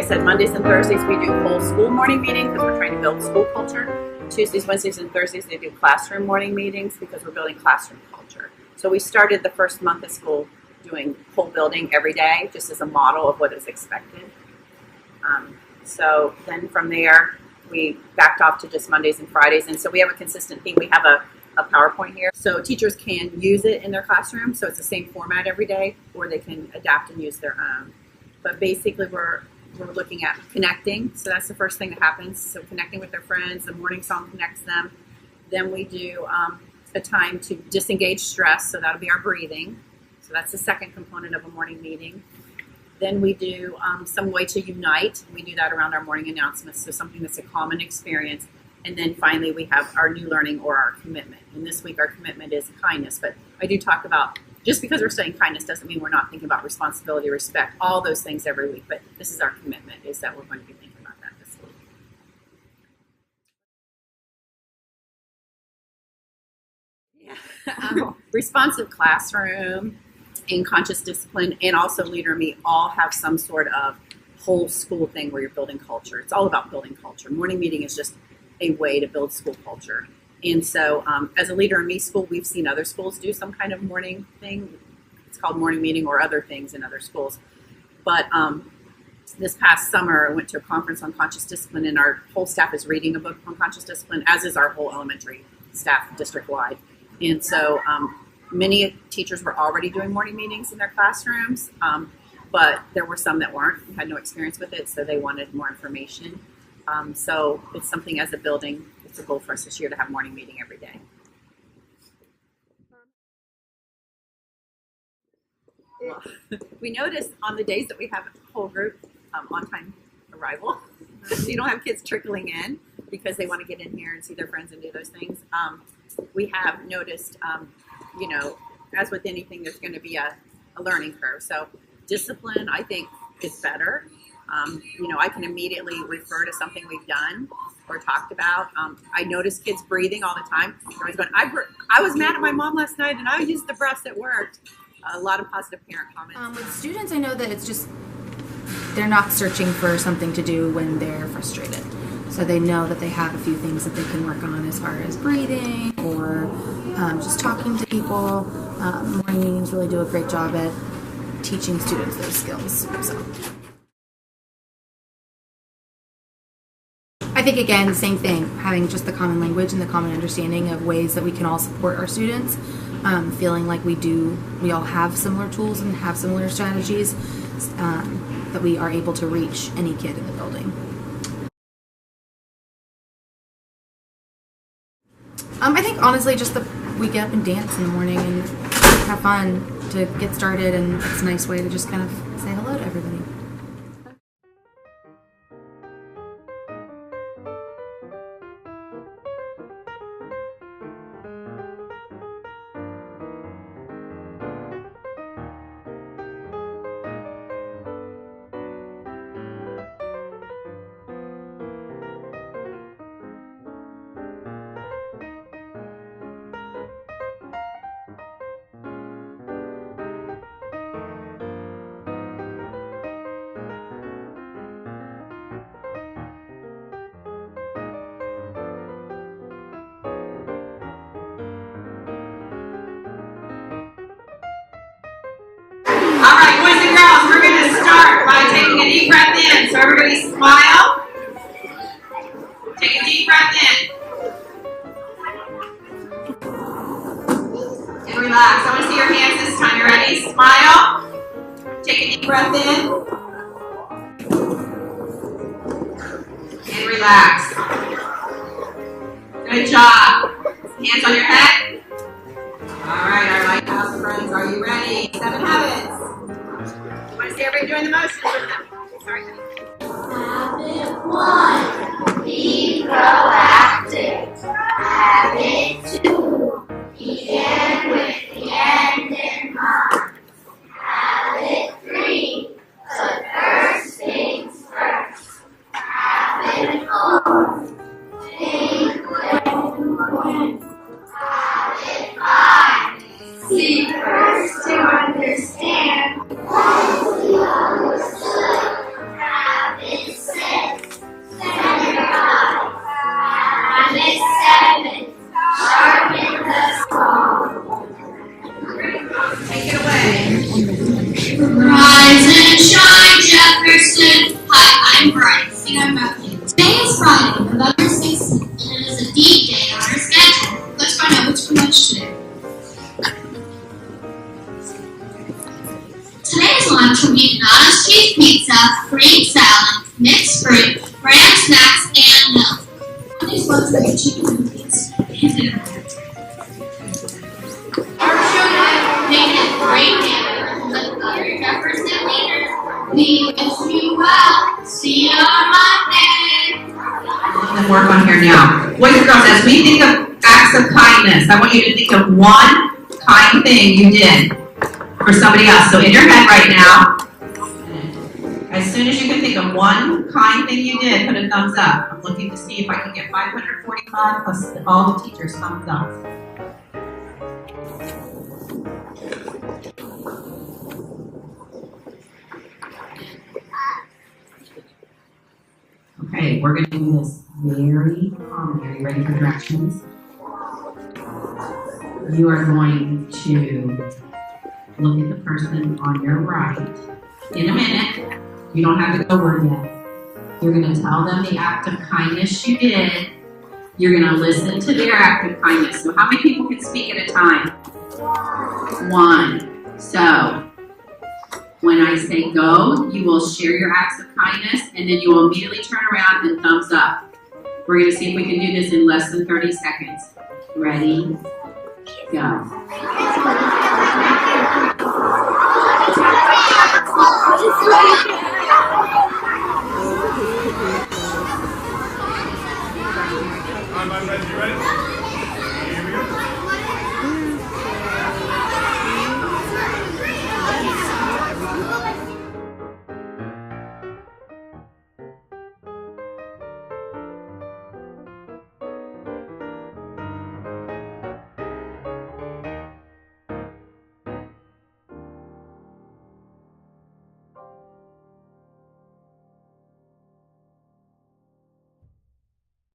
said, Mondays and Thursdays we do whole school morning meetings because we're trying to build school culture. Tuesdays, Wednesdays, and Thursdays they do classroom morning meetings because we're building classroom culture. So we started the first month of school doing whole building every day, just as a model of what is expected. So then from there, we backed off to just Mondays and Fridays. And so we have a consistent theme. We have a PowerPoint here. So teachers can use it in their classroom. So it's the same format every day, or they can adapt and use their own. But basically, we're looking at connecting. So that's the first thing that happens. So connecting with their friends. The morning song connects them. Then we do a time to disengage stress. So that'll be our breathing. So that's the second component of a morning meeting. Then we do some way to unite. We do that around our morning announcements, so something that's a common experience. And then finally, we have our new learning or our commitment. And this week, our commitment is kindness. But I do talk about, just because we're saying kindness doesn't mean we're not thinking about responsibility, respect, all those things every week. But this is our commitment, is that we're going to be thinking about that this week. Yeah. Responsive classroom, and conscious discipline, and also Leader in Me all have some sort of whole school thing where you're building culture. It's all about building culture. Morning meeting is just a way to build school culture. And so as a Leader in Me school, we've seen other schools do some kind of morning thing. It's called morning meeting or other things in other schools. But this past summer, I went to a conference on conscious discipline, and our whole staff is reading a book on conscious discipline, as is our whole elementary staff district-wide. And so many teachers were already doing morning meetings in their classrooms, but there were some that weren't, had no experience with it, so they wanted more information. So it's something as a building, it's a goal for us this year to have morning meeting every day. Well, we notice on the days that we have a whole group on-time arrival, so you don't have kids trickling in because they want to get in here and see their friends and do those things. We have noticed as with anything, there's going to be a learning curve. So discipline, I think, is better. I can immediately refer to something we've done or talked about. I notice kids breathing all the time. They're always going, I was mad at my mom last night and I used the breaths that worked. A lot of positive parent comments. With students, I know that it's just, they're not searching for something to do when they're frustrated. So they know that they have a few things that they can work on as far as breathing or just talking to people. Morning meetings really do a great job at teaching students those skills. So I think, again, same thing, having just the common language and the common understanding of ways that we can all support our students, feeling like we all have similar tools and have similar strategies, that we are able to reach any kid in the building. I think, honestly, just we get up and dance in the morning and have fun to get started, and it's a nice way to just kind of say hello to everybody. All right, boys and girls, we're going to start by taking a deep breath in. So everybody smile. Take a deep breath in. And relax. I want to see your hands this time. You ready? Smile. Take a deep breath in. And relax. Good job. Hands on your head. All right, our Lighthouse friends, are you ready? 7 habits. I want to see everybody doing the motions with them. Sorry. Habit 1, be proactive. Habit 2, begin with the end in mind. Habit 3, put first things first. Habit 4, think when. Habit 5, seek first to understand. Once you understood. Habit including Nana's cheese pizza, fruit salad, mixed fruit, graham snacks, and milk. These ones are the chicken cookies. Our children made great neighbors with other Jefferson leaders. We wish you well. See you on Monday. Let's work on here now. Boys and girls, as we think of acts of kindness, I want you to think of one kind thing you did for somebody else. So in your head right now, as soon as you can think of one kind thing you did, put a thumbs up. I'm looking to see if I can get 545 plus all the teachers' thumbs up. Okay, we're going to do this very calmly. Are you ready for directions? You are going to look at the person on your right. In a minute, you don't have to go word yet. You're going to tell them the act of kindness you did. You're going to listen to their act of kindness. So how many people can speak at a time? One. So when I say go, you will share your acts of kindness, and then you will immediately turn around and thumbs up. We're going to see if we can do this in less than 30 seconds. Ready? Go. I'm ready. You ready?